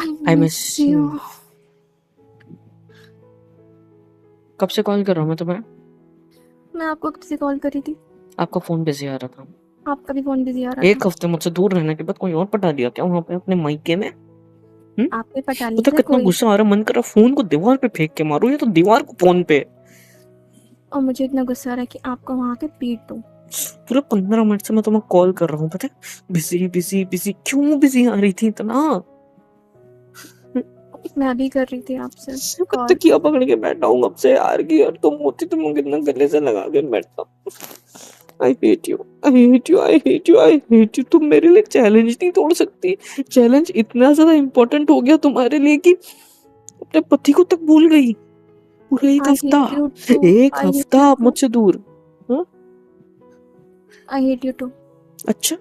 I I miss miss you. You. कब से call कर रहा हूँ मैं तुम्हें? मैं आपको कब से कॉल करी थी? आपका फोन बिजी आ रहा था। आपका भी फोन बिजी आ रहा था। एक हफ्ते मुझसे दूर रहने के बाद कोई और पटा दिया क्या वहां पे अपने मायके में? आपने पटा नहीं पता था कितना कोई। गुस्सा आ रहा है, मन कर रहा फोन को दीवार पे फेंक के मारो, या तो दीवार को फोन पे। और मुझे इतना गुस्सा आ रहा है कि आपको वहां के पीट दूं। पूरे 15 मिनट से मैं तुम्हें कॉल कर रहा हूँ, पता है बिजी बिजी बिजी, क्यों बिजी आ रही थी इतना? मैं भी कर रही थी आपसे कितना कॉल। किया पकड़ के बैठा हूँ अब से यार, की यार तुम होती तो मैं कितना गले से लगा के बैठता। आई hate you, I hate you, I hate you, I hate you. तुम मेरे लिए चैलेंज नहीं तोड़ सकती? चैलेंज इतना ज्यादा इंपॉर्टेंट हो गया तुम्हारे लिए कि अपने पति को तक भूल गई? पूरा एक आई हफ्ता, हेट यू टू। एक आई हेट हफ्ता यू आप टू। मुझसे दूर। हाँ? I hate you too. अच्छा,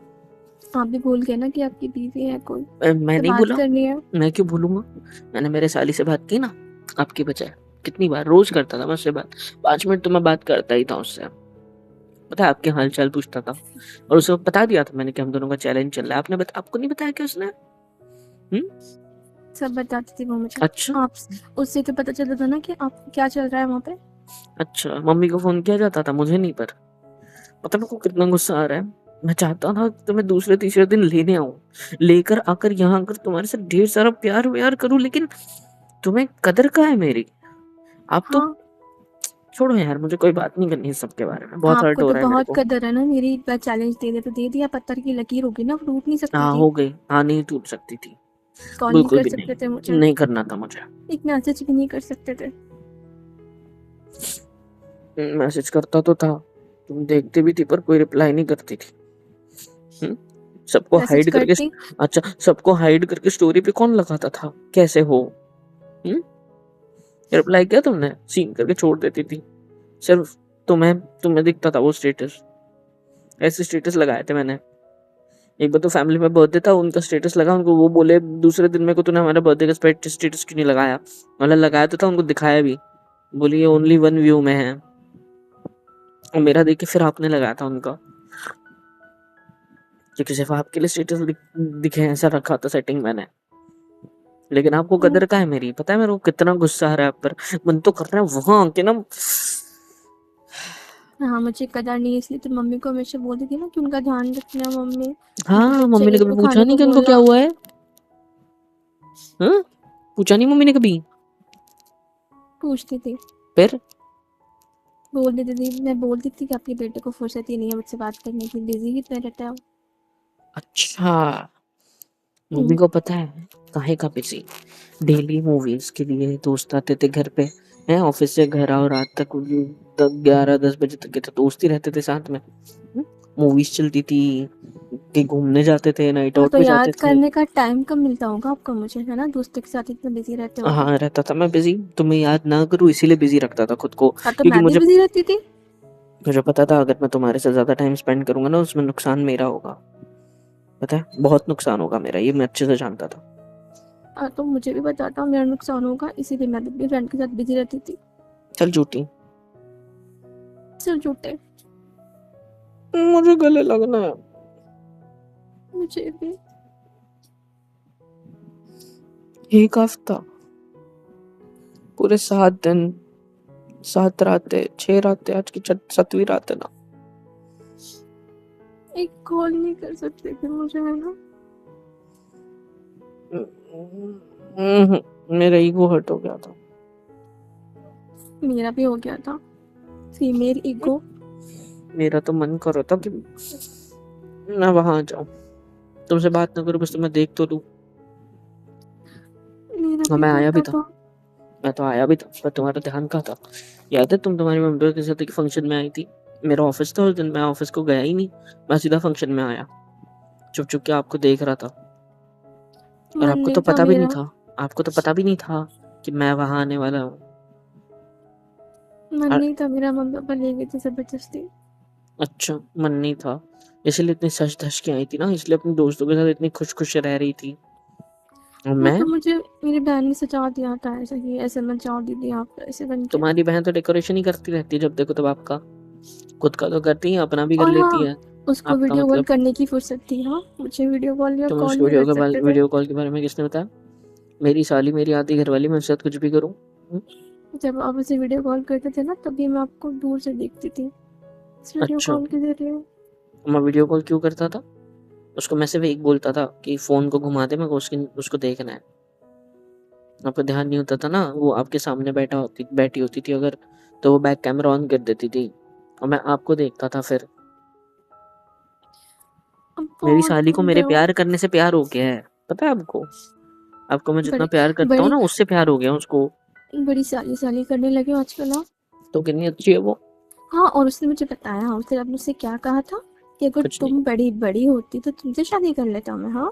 आप भी भूल गए ना कि आपकी बीवी है कोई, मैं तो नहीं बात बोला। करनी है। मैं क्यों भूलूंगा? मैंने मेरे साली से बात की ना, आपकी बजाय। कितनी बार रोज करता था मैं उससे बात, 5 मिनट तो मैं बात करता ही था उससे। पता है आपके हाल चाल पूछता था, और उसे बता दिया था मैंने कि हम दोनों का चैलेंज चल रहा है। आपको नहीं बताया क्या उसने? सब बताती थी वो मुझे। अच्छा। आप उससे तो पता चलता था ना कि आप क्या चल रहा है वहाँ पे। अच्छा, मम्मी को फोन किया जाता था, मुझे नहीं। पर पता मेरे को कितना गुस्सा आ रहा है। मैं चाहता था कि मैं दूसरे तीसरे दिन लेने आऊं, लेकर आकर यहाँ आकर तुम्हारे से ढेर सारा प्यार व्यार करूं, लेकिन तुम्हें कदर का है मेरी। आप तो हाँ, छोड़ो यार, मुझे कोई बात नहीं करनी इस सब के बारे में, बहुत हर्ट आपको हो तो रहा है मेरे बहुत को। कदर है ना मेरी। एक बार चैलेंज दे दे तो दे दिया। पत्थर की लकीर होगी ना, टूट नहीं सकती हाँ थी। हो गई, हाँ नहीं टूट सकती थी। कॉल नहीं बिल्कुल कर भी सकते थे नहीं, मुझे। नहीं करना था मुझे। एक मैसेज भी नहीं कर सकते थे। मैसेज करता तो था, तुम देखती भी थी पर कोई रिप्लाई नहीं करती थी। हम्म? सबको मैसेज हाइड करके। करती। अच्छा, सबको हाइड करके स्टोरी पे कौन लगाता था? कैसे हो? हम्म? रिप्लाई किया तुमने? सीन करके छोड़ देती थी सिर्फ। तुम्हें तुम्हें दिखता था वो स्टेटस। ऐसे स्टेटस लगाए थे मैंने। एक बार तो फैमिली में बर्थडे था, उनका स्टेटस लगा, उनको वो बोले दूसरे दिन मेरे को तूने हमारे बर्थडे का स्टेटस क्यों नहीं लगाया? मतलब लगाया तो था, उनको दिखाया भी। बोली ये ओनली 1 व्यू में है। और मेरा देख के फिर आपने लगाया था उनका, क्योंकि सिर्फ आपके लिए स्टेटस दिखे ऐसा रखा था सेटिंग मैंने। लेकिन आपको कदर का है मेरी, पता है मेरे को कितना गुस्सा आ रहा है आप पर। मन तो कर रहा है वहां आके ना। हाँ, मुझे कदर नहीं है इसलिए तो मम्मी को हमेशा बोलती थी ना कि उनका ध्यान रखना मम्मी। उनके हाँ, बच्चे मम्मी ने नहीं कभी तो पूछा खाने नहीं को कि उनको क्या बोलना। हुआ है? हाँ, पूछा नहीं मम्मी ने कभी? पूछती थी। फिर? बोल देती थी, मैं बोलती थी कि आपके बेटे को फुर्सत ही नहीं है मुझसे बात करने की, बिजी ही इतना रहता है वो। अच्छा, मम्मी हम्म, को पता है काहे का बिजी? डेली मूवीज के लिए दोस्त आते थे घर पे, हैं ऑफिस से घर आओ रात तक, 11-10 बजे तक के तो दोस्त ही रहते थे साथ में। मूवीज चलती थी, कहीं घूमने जाते थे, नाइट हाँ आउट तो पे जाते याद थे। करने का टाइम कब मिलता होगा आपको मुझे, है ना? दोस्तों के साथ इतना बिजी रहते होगे। हाँ रहता था मैं बिजी, तुम्हें याद ना करूँ इसीलिए बिजी रखता था खुद को, हाँ तो क्योंकि मैं भी मुझे बिजी रहती थी। मुझे पता था अगर मैं तुम्हारे से ज्यादा टाइम स्पेंड करूंगा ना, उसमें नुकसान मेरा होगा। पता है बहुत नुकसान होगा मेरा, ये मैं अच्छे से जानता था। हाँ तो मुझे भी बताता मेरा नुकसान होगा, इसीलिए मैं भी अपनी फ्रेंड के साथ बिजी रहती थी। चल झूठी, सिर्फ झूठे। मुझे गले लगना है। मुझे भी। एक हफ्ता, पूरे 7 दिन, 7 रातें, 6 रातें, आज की 7वीं रात है ना। एक कॉल नहीं कर सकते थे मुझे, है ना? मेरा ईगो हर्ट हो गया था। मेरा भी हो गया था। Female ego. मेरा तो मन कर रहा था कि मैं वहां जाऊं, तुमसे बात ना करूं, बस तुम्हें देख तो लूं। मेरा और भी मैं आया भी करता था, था। मैं तो आया भी था, पर तुम्हारा ध्यान कहाँ था? याद है तुम तुम्हारी मम्मी के साथ एक फंक्शन में आई थी? मेरा ऑफिस था उस दिन, मैं ऑफिस को गया ही नहीं, मैं सीधा फंक्शन में आया, चुप चुप के आपको देख रहा था। और मन आपको तो नहीं था पता भी नहीं मेरा। था, आपको तो पता भी नहीं था कि मैं वहां आने वाला हूँ। मन और नहीं था मेरा, मम्मी पापा ले गए थे जबरदस्ती। अच्छा, मन नहीं था, इसलिए इतनी सच धज के आई थी ना, इसलिए अपने दोस्तों के साथ इतनी खुश खुश रह रही थी। और हाँ मैं, तो मुझे मेरी बहन ने सजा दिया था ऐसा कि ऐसे मत जाओ दीदी आप ऐसे बन के। तुम्हारी बहन तो डेकोरेशन ही करती रहती है जब देखो तब आपका, खुद का तो करती है, अपना भी कर और लेती हाँ, है। उसको आपका वीडियो कॉल मतलब? करने की फुर्सत थी। हाँ, मुझे वीडियो कॉल या तुम कॉल उसको नहीं कर सकते थे। वीडियो कॉल के बारे में किसने बताया? मेरी साली, मेरी आधी घरवाली, मैं उसके साथ कुछ भी करूँ? जब आप उसे वीडियो कॉल करते थे ना, तभी मैं आपको दूर से देखती थी, इस वीडियो अच्छा, कॉल के ज़रिए। मैं वीडियो कॉल क्यों करता था? उसको मैं सिर्फ़ एक बोलता था कि फ़ोन को घुमा दे, मेरे को उसको देखना है। आपको ध्यान नहीं होता था ना, वो आपके सामने बैठी होती थी अगर, तो वो बैक कैमरा ऑन कर देती थी और मैं आपको देखता था फिर। अब मेरी बहुत साली को गंदे मेरे हो। प्यार करने से प्यार हो गया है, पता है आपको? आपको मैं जितना बड़ी प्यार करता हूँ बड़ी ना, उससे प्यार हो गया उसको। बड़ी साली-साली करने लगे हो आजकल आप। तो कितनी अच्छी है वो। हाँ, और उसने मुझे बताया, उसने अब मुझसे क्या कहा था कि अगर कुछ नहीं। तुम बड़ी होती तो तुमसे शादी कर लेता मैं, हाँ?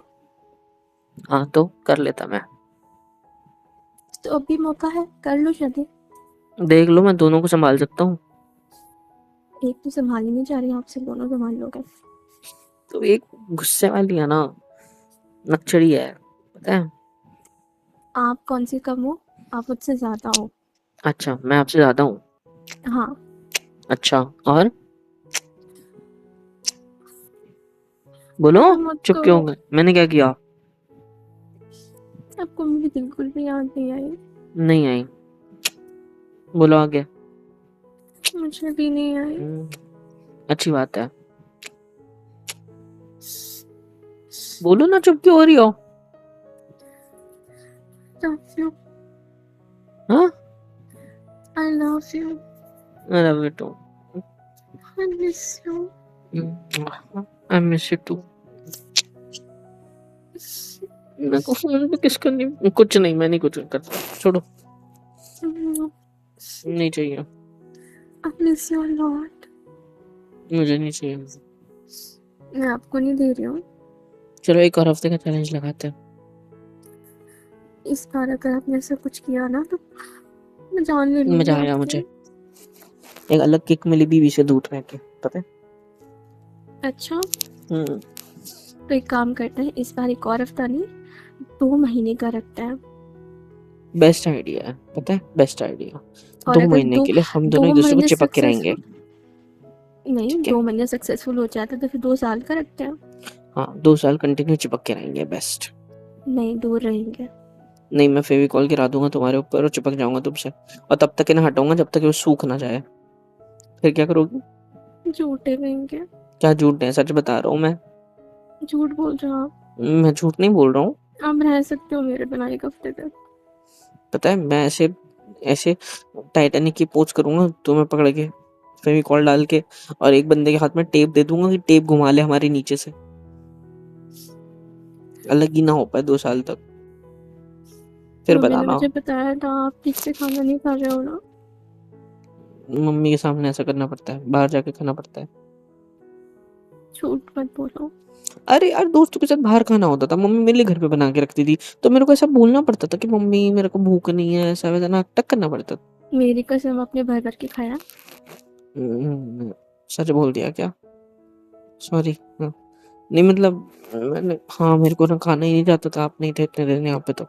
हाँ, तो कर लेता मैं। तो अभी मौका है, कर लो शादी। देख लो, मैं दोनों को सँभाल सकता हूँ। एक तो सँभाली नहीं जा रही आपसे, दोनों सँभाल लोगे। तो एक गुस्से वाली है ना, नक्चड़ी है, पता है? आप कौन-सी कम हो? आप मुझसे ज़्यादा हो। अच्छा, मैं आपसे ज़्यादा हूँ। हाँ, अच्छा, और? बोलो, ऐसा मत चुप क्यों करो। हो गए? मैंने क्या किया? आपको मेरी बिल्कुल भी याद नहीं आई। नहीं आई। बोलो आगे। मुझे भी नहीं आई। अच्छी बात है। बोलो ना, चुप क्यों हो रही हो? लव यू, हाँ? I love you, I love you too. I miss you. I miss you too. मेरे को फ़ोन पे किस करनी, कुछ नहीं, मैं नहीं कुछ करता, छोड़ो। नहीं चाहिए, आई मिस यू अ लॉट। मुझे नहीं चाहिए। मैं आपको नहीं दे रही हूँ। चलो एक और हफ्ते का चैलेंज लगाते हैं। इस बार अगर आपने ऐसा कुछ किया ना तो मैं जान ले लूँगी मज़ा आया आपकी। मुझे। एक अलग किक मिली बीवी से दूर रह के, पता है? अच्छा, हुँ, तो एक काम करते हैं, इस बार एक और हफ्ता नहीं, 2 महीने का रखते हैं। बेस्ट आइडिया है, पता है? Best idea. और 2 अगर महीने के लिए हम दोनों 2 एक-दूसरे को महीने चिपक के रहेंगे, सक्सेसफुल नहीं, ठीक है? 2 महीने सक्सेसफुल हो जाता तो फिर 2 साल का रखते हैं। हाँ, 2 साल कंटिन्यू चिपक के रहेंगे, बेस्ट। नहीं, दूर रहेंगे। नहीं, मैं फेविकॉल गिरा दूँगा तुम्हारे ऊपर और चिपक जाऊँगा तुमसे, और तब तक इन्हें हटाऊँगा जब तक ये सूख ना जाए। फिर क्या करोगी? झूठे रहेंगे। क्या झूठ है, सच बता रहा हूँ मैं। झूठ बोल रहे हो आप। मैं झूठ नहीं बोल रहा हूँ। आप रह सकते हो मेरे बिना 1 हफ्ते तक। पता है, मैं ऐसे ऐसे टाइटैनिक की पोज़ करूँगा तुम्हें पकड़ के, फेविकॉल डाल के, और एक बंदे के हाथ में टेप दे दूँगा कि टेप घुमा ले हमारे नीचे से। अलग ही ना हो पाए 2 साल तक। फिर मम्मी ने बताना। मुझे बताया था आप ठीक से खाना नहीं खा रहे हो ना। मम्मी के सामने ऐसा करना पड़ता है, बाहर जाके खाना पड़ता है। झूठ मत बोलो। अरे यार, दोस्तों के साथ बाहर खाना होता था, मम्मी मेरे लिए घर पे बना के रखती थी, तो मेरे को ऐसा बोलना पड़ता था कि मम्मी मेरे को भूख नहीं है, ऐसा-वैसा नाटक करना पड़ता था। मेरी कसम आपने भर-भर के खाया। सच बोल दिया क्या? सॉरी। हाँ, नहीं मतलब मैंने, हाँ, मेरे को ना खाना ही नहीं जाता था, आप नहीं थे इतने दिन यहाँ पे तो।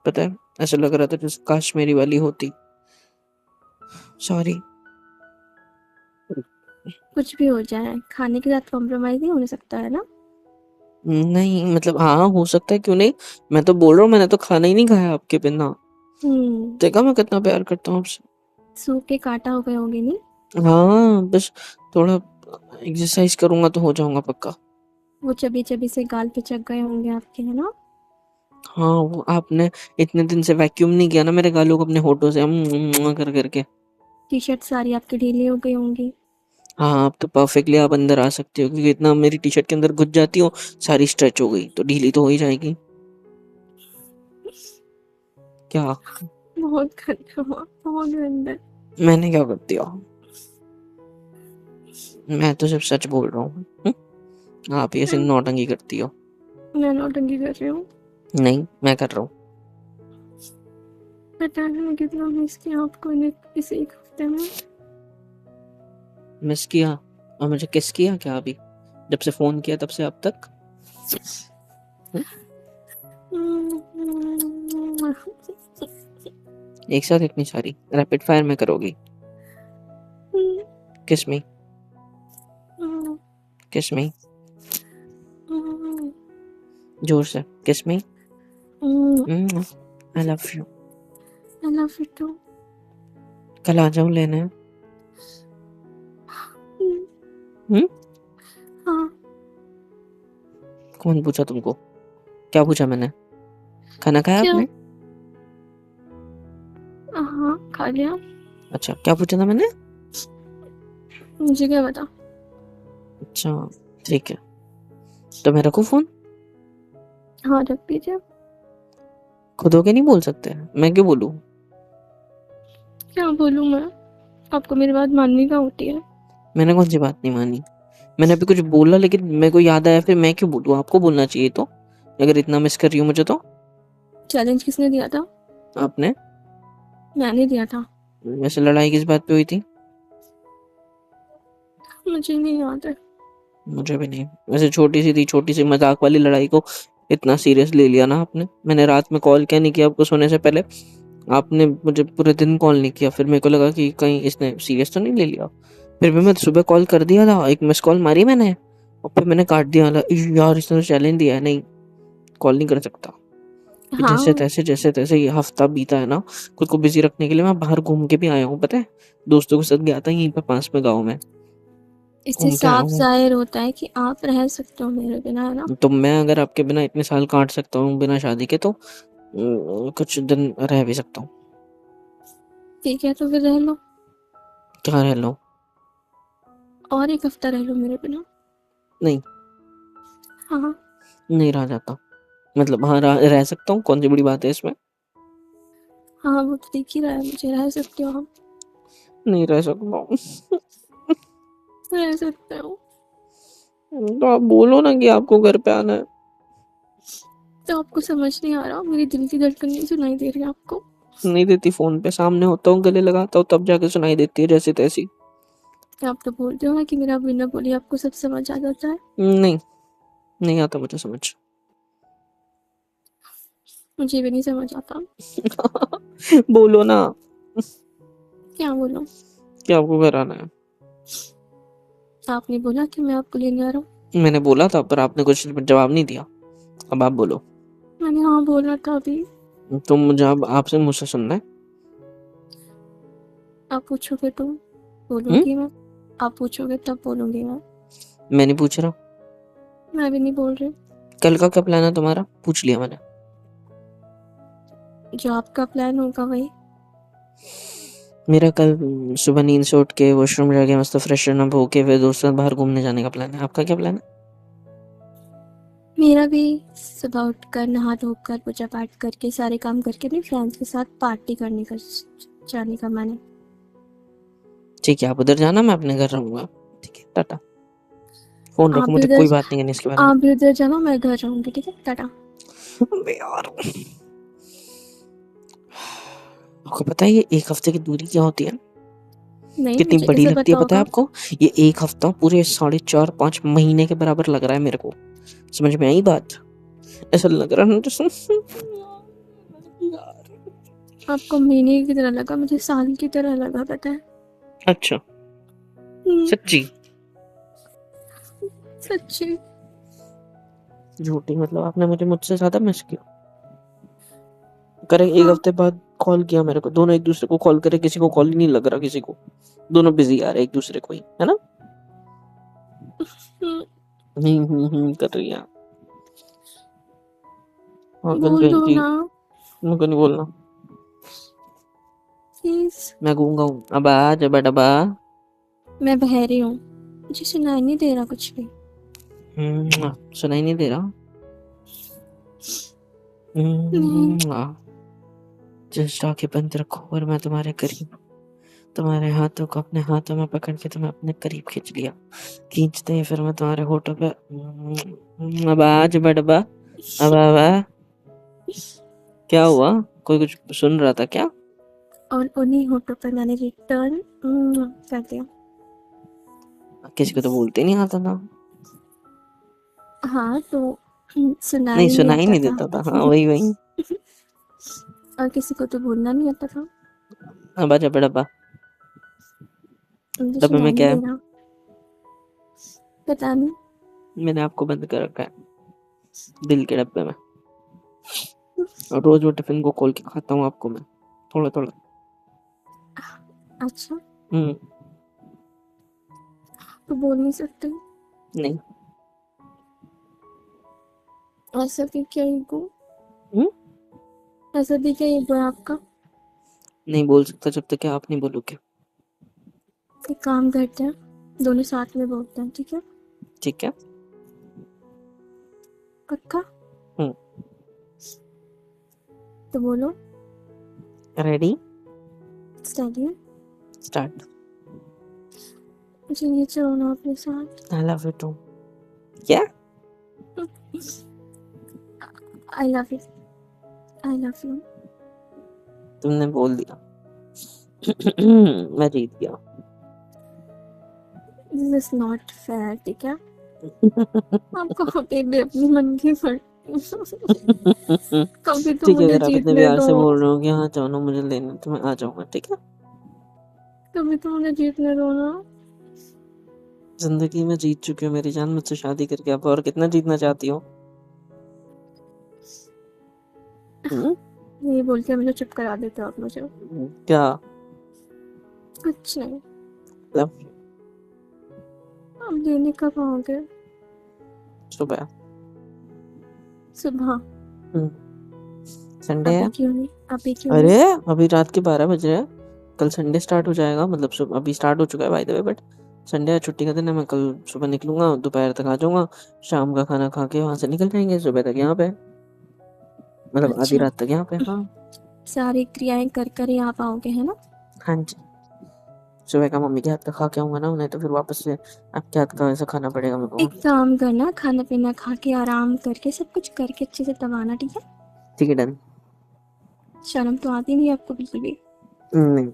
पता है, ऐसा लग रहा था जैसे काश मेरी वाली होती। सॉरी। कुछ भी हो जाए, खाने के साथ कॉम्प्रोमाइज़ नहीं हो सकता है ना? नहीं मतलब हाँ, हो सकता है, क्यों नहीं? मैं तो बोल रहा हूँ, मैंने तो खाना ही नहीं खाया आपके बिना। हुँ, देखा मैं कितना प्यार करता हूँ आपसे। सूख के काँटा हो गए होंगे नहीं? हाँ, बस थोड़ा एक्सरसाइज़ करूँगा तो हो जाऊँगा पक्का। वो चबी-चबी से गाल पे चढ़ गए होंगे आपके, है ना? हाँ, वो आपने इतने दिन से वैक्यूम नहीं किया ना मेरे गालों को अपने होठों से कर के। टी-शर्ट सारी आपकी ढीली हो गई होंगी। हाँ, अब तो परफेक्टली आप अंदर आ सकती हो, क्योंकि इतना मेरी टी-शर्ट के अंदर घुस जाती हो, सारी स्ट्रेच हो गई, तो ढीली तो हो ही जाएगी। क्या? बहुत गंदे हो आप, बहुत गंदे। मैंने क्या कर दिया? मैं तो सिर्फ सच बोल रहा हूँ। आप ही ऐसे मैं नौटंकी करती हो। मैं नौटंकी कर रही हूँ। नहीं, मैं कर रहा हूँ। पता नहीं मैं कितना मिस किया आपको इस 1 हफ्ते में। मिस किया? और मुझे किस किया क्या अभी? जब से फ़ोन किया तब से अब तक? हुँ? एक साथ इतनी सारी? रैपिड फायर में करोगी? किस मी? किस मी? ज़ोर से, kiss me? I love you. I love you too. कल आ जाऊं लेने? हम्म हाँ। कौन पूछा तुमको? क्या पूछा मैंने? खाना खाया क्या? आपने? हाँ, खा लिया। अच्छा, क्या पूछा था मैंने? मुझे क्या पता। अच्छा, ठीक है, तो मैं रखूं फोन? हाँ, रख दीजिए। खुद होके नहीं बोल सकते? मैं क्यों बोलूं? क्या बोलूँ मैं? आपको मेरी बात माननी का होती है। मैंने कौन सी बात नहीं मानी? मैंने अभी कुछ बोला लेकिन मेरे को याद आया, फिर मैं क्यों बोलूं? आपको बोलना चाहिए तो, अगर इतना मिस कर रही हूँ मुझे तो। चैलेंज किसने दिया था? आपने। मैंने दिया था। वैसे लड़ाई किस बात पे हुई थी? मुझे नहीं याद है। मुझे भी नहीं। वैसे छोटी सी थी, छोटी सी मजाक वाली लड़ाई को इतना सीरियस ले लिया ना आपने। मैंने रात में कॉल क्या नहीं किया आपको सोने से पहले, आपने मुझे पूरे दिन कॉल नहीं किया, फिर मेरे को लगा कि कहीं इसने सीरियस तो नहीं ले लिया। फिर भी मैं सुबह कॉल कर दिया था, एक मिस कॉल मारी मैंने और फिर मैंने काट दिया। यार इसने तो चैलेंज दिया है, नहीं कॉल नहीं कर सकता। फिर हाँ, जैसे तैसे ये हफ्ता बीता है ना, खुद को बिजी रखने के लिए मैं बाहर घूम के भी आया हूँ, पता है। दोस्तों के साथ गया था यहीं पे पास में गाँव में, इससे घूम के आया साफ हूँ। जाहिर होता है कि आप रह सकते हो मेरे बिना, है ना? तो मैं अगर आपके बिना इतने साल काट सकता हूँ बिना शादी के, तो कुछ दिन रह भी सकता हूँ। ठीक है, तो फिर रह लो। क्या रह लो? और एक हफ्ता रह लो मेरे बिना। नहीं, हाँ। नहीं रह जाता। मतलब हाँ, रह सकता हूँ, कौन सी बड़ी बात है इसमें? हाँ, वो तो दिख ही रहा है मुझे, रह सकते हो आप। नहीं रह सकता हूँ। रह सकते हो। तो आप बोलो ना कि आपको घर पे आना है। तो आपको समझ नहीं आ रहा? मेरी दिल की धड़कन नहीं सुनाई दे रही आपको? नहीं देती, फोन पे सामने होता हूँ, गले लगाता हूँ, तब जाके सुनाई देती है जैसी तैसी। आप तो बोलते हो ना कि मेरा बिना बोली आपको सब समझ आ जाता है। नहीं, नहीं आता मुझे समझ। मुझे भी नहीं समझ आता। बोलो ना क्या बोलूं? कि आपको घर आना है। आपने बोला कि मैं आपको लेने आ रहा हूँ। मैंने बोला था पर आपने कुछ जवाब नहीं दिया। अब आप बोलो। मैंने हाँ बोला था अभी। तो मुझे अब आपसे मुझसे सुनना है। आप पूछोगे तो हम्म बोलूंगी मैं। आप पूछोगे तब बोलूंगी मैं। मैं नहीं पूछ रहा। मैं भी नहीं बोल रही। कल का क्या प्लान है तुम्हारा? पूछ लिया मैंने। जो आपका प्लान होगा वही। मेरा कल सुबह नींद से उठ के वॉशरूम जाके मस्त फ्रेशन अप होके फिर दोस्तों के साथ बाहर घूमने जाने का प्लान है। आपका क्या प्लान है? मेरा भी सुबह उठकर नहा धोकर पूजा पाठ करके सारे काम करके अपने फ्रेंड्स के साथ पार्टी करने का जाने का मन है। ठीक है, आप उधर जाना, मैं अपने घर रहूंगा। ठीक है, टाटा। फोन आप रखो, भी मुझे उधर कोई बात नहीं करनी इसके बारे में। आप भी उधर जाना, मैं घर रहूंगी, ठीक है? टाटा। अबे यार, आपको पता है ये एक हफ्ते की दूरी क्या होती है? नहीं, कितनी मुझे बड़ी कैसे लगती है पता पता है होगा? आपको? ये एक हफ्ता पूरे 4.5-5 महीने के बराबर लग रहा है मेरे को। समझ में आई बात? ऐसा लग रहा है ना जैसे यार। आपको महीने की तरह लगा, मुझे साल की तरह लगा, पता है? अच्छा, हम्म, सच्ची? सच्ची। झूठी मतलब आपने मुझे मुझसे ज्यादा मिस किया। करे एक हाँ। हफ्ते बाद कॉल किया मेरे को, दोनों एक दूसरे को कॉल करे, किसी को कॉल ही नहीं लग रहा किसी को। दोनों बिजी आ रहे एक दूसरे को ही, है ना? हम्म, कर रही है। पागल बोल कहीं दो की। ना। मुझको नहीं बोलना। प्लीज। मैं गूंगा हूँ, अब आ जब डबा। मैं बहरी हूँ, मुझे सुनाई नहीं दे रहा कुछ भी। सुनाई नहीं दे रहा। नहीं। जस्ट आके बंद रखो और मैं तुम्हारे करीब, तुम्हारे हाथों को अपने हाथों में पकड़ के तुम्हें अपने करीब खींच लिया। खींचते ही फिर मैं तुम्हारे होठों पे अब आज बड़बा। अब क्या हुआ? कोई कुछ सुन रहा था क्या? और उन्हीं होठों पर मैंने रिटर्न कर दिया। किसी को तो बोलते नहीं आता था। हाँ, तो नहीं, सुनाई नहीं सुनाई आता नहीं था। देता था, हाँ वही वही। और किसी को तो बोलना नहीं आता था। अब आजा बड़बा। मुझे डब्बे सुनाई में नहीं क्या है? दे रहा। पता नहीं। मैंने आपको बंद कर रखा है दिल के डब्बे में। और रोज वो टिफिन को खोल के खाता हूँ आपको मैं, थोड़ा थोड़ा। अच्छा, हम्म। तो बोल नहीं सकते? नहीं। ऐसा भी क्या ईगो? हम्म। ऐसा भी क्या ईगो है आपका? नहीं बोल सकता जब तक कि आप नहीं बोलोगे। एक काम करते हैं, दोनों साथ में बोलते हैं, ठीक है? ठीक है। पक्का? हम्म। तो बोलो। Ready, study. स्टार्ट। मुझे नीचे होना अपने साथ। I love you too. क्या? I love you. I love you. तुमने बोल दिया। मैं जीत गया। दिस इज नॉट फेयर, ठीक है? आपको होते भी अपनी मन की फट। कभी तो ठीक है, मुझे अगर आप इतने जीतने प्यार दो। से बोल रहे हो कि हाँ जानो मुझे लेने, तो मैं आ जाऊंगा, ठीक है? कभी तो मुझे जीतने दो ना। जिंदगी में जीत चुकी हो मेरी जान, मुझसे शादी करके आप और कितना जीतना चाहती हो? हम्म? यही बोल के मुझे चुप करा देते हो आप मुझे। क्या? कुछ नहीं। Love you. आप लेने कब आओगे? सुबह। सुबह? हम्म। संडे है। अभी क्यों नहीं? अभी क्यों नहीं? अरे अभी रात के 12 बज रहे हैं, कल संडे स्टार्ट हो जाएगा, मतलब सुबह अभी स्टार्ट हो चुका है by the way, but Sunday है, छुट्टी का दिन है, मैं कल सुबह निकलूंगा, दोपहर तक आ जाऊंगा, शाम का खाना खा के वहां से निकल जाएंगे, सुबह तक यहाँ पे, मतलब आधी अच्छा, रात तक यहाँ पे। हाँ। सारी क्रियाएं कर कर ही आप आओगे, है ना? हाँ जी। सुबह का मम्मी के हाथ का खा के आऊंगा ना, उन्हें तो फिर वापस से आपके हाथ का ऐसा खाना पड़ेगा मेरे को। एक काम करना, खाना पीना खा के आराम करके सब कुछ करके अच्छे से तब आना, ठीक है? ठीक है, डन। शर्म तो आती नहीं आपको बिल्कुल भी? नहीं।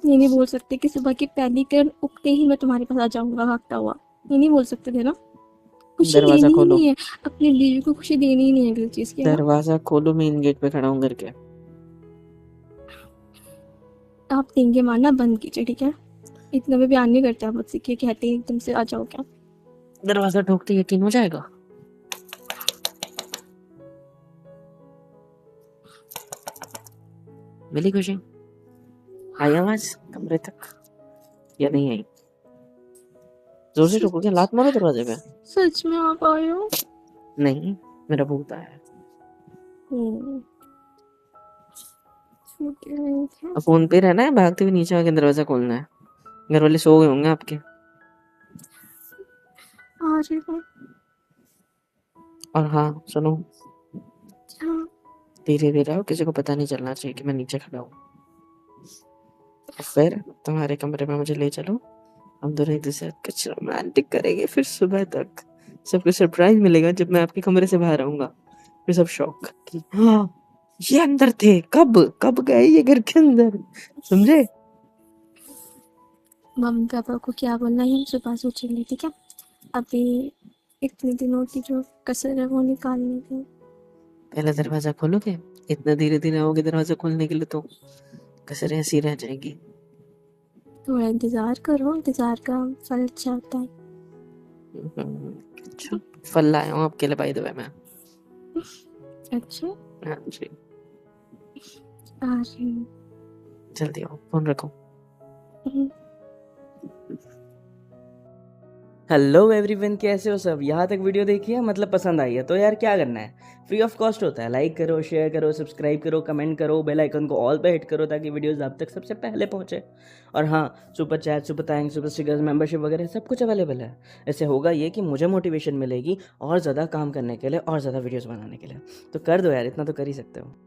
ये नहीं बोल सकते कि सुबह की पहली किरण उगते ही मैं तुम्हारे पास आ जाऊंगा भागता हुआ? ये नहीं बोल सकते थे ना? खुशी दरवाजा देनी ही खोलो, नहीं है, अपने लिए को खुशी देनी ही नहीं है किसी चीज की, है ना? दरवाजा खोलो, मेन गेट पे खड़ा हूँ करके। आप देंगे मारना बंद कीजिए, ठीक है? इतना भी बयान नहीं करते आप मुझसे कि कहते हैं एकदम से आ जाओ क्या? दरवाजा ठोकते यकीन हो जाएगा। मिली खुशी? आई आवाज कमरे तक या नहीं आई? जोर से ठोको, क्या लात मारो दरवाजे पे? सच में आप आए हो? नहीं, मेरा भूत आया है। हम्म, छूट गए थे। अब फोन पे रहना है, भागते हुए नीचे आके दरवाजा खोलना है। घर वाले सो गए होंगे आपके। आ रही हूँ। और हाँ सुनो, क्या? धीरे धीरे आओ, किसी को पता नहीं चलना चाहिए कि मैं नीचे खड़ा हूँ। और फिर तुम्हारे कमरे में मुझे ले चलो, हम दोनों एक दूसरे से कुछ रोमांटिक करेंगे, फिर सुबह तक सबको सरप्राइज मिलेगा जब मैं आपके कमरे से बाहर आऊंगा। फिर सब शौक कि हाँ ये अंदर थे, कब कब गए ये घर के अंदर, समझे? मम्मी पापा को क्या बोलना है हम सुबह सोचेंगे, ठीक है? अभी इतने दिनों की जो कसर है वो निकालने की। पहले दरवाजा खोलोगे, इतना धीरे धीरे आओगे दरवाजा खोलने के लिए तो कसर ऐसी रह जाएगी। थोड़ा इंतजार करो, इंतजार का फल अच्छा होता है। अच्छा, फल लाया हूँ आपके लिए बाय द वे मैं। अच्छा, हाँ जी। आ रही हूँ। जल्दी आओ, फोन रखो। हम्म, हेलो एवरीवन, कैसे हो सब? यहाँ तक वीडियो देखी है, मतलब पसंद आई है तो यार क्या करना है, फ्री ऑफ कॉस्ट होता है। लाइक करो, शेयर करो, सब्सक्राइब करो, कमेंट करो, बेल आइकन को ऑल पे हिट करो ताकि वीडियोस आप तक सबसे पहले पहुँचे। और हाँ, super chat, super thanks, super stickers, membership वगैरह सब कुछ अवेलेबल है। इससे होगा ये कि मुझे मोटिवेशन मिलेगी और ज़्यादा काम करने के लिए और ज़्यादा वीडियोज़ बनाने के लिए। तो कर दो यार, इतना तो कर ही सकते हो।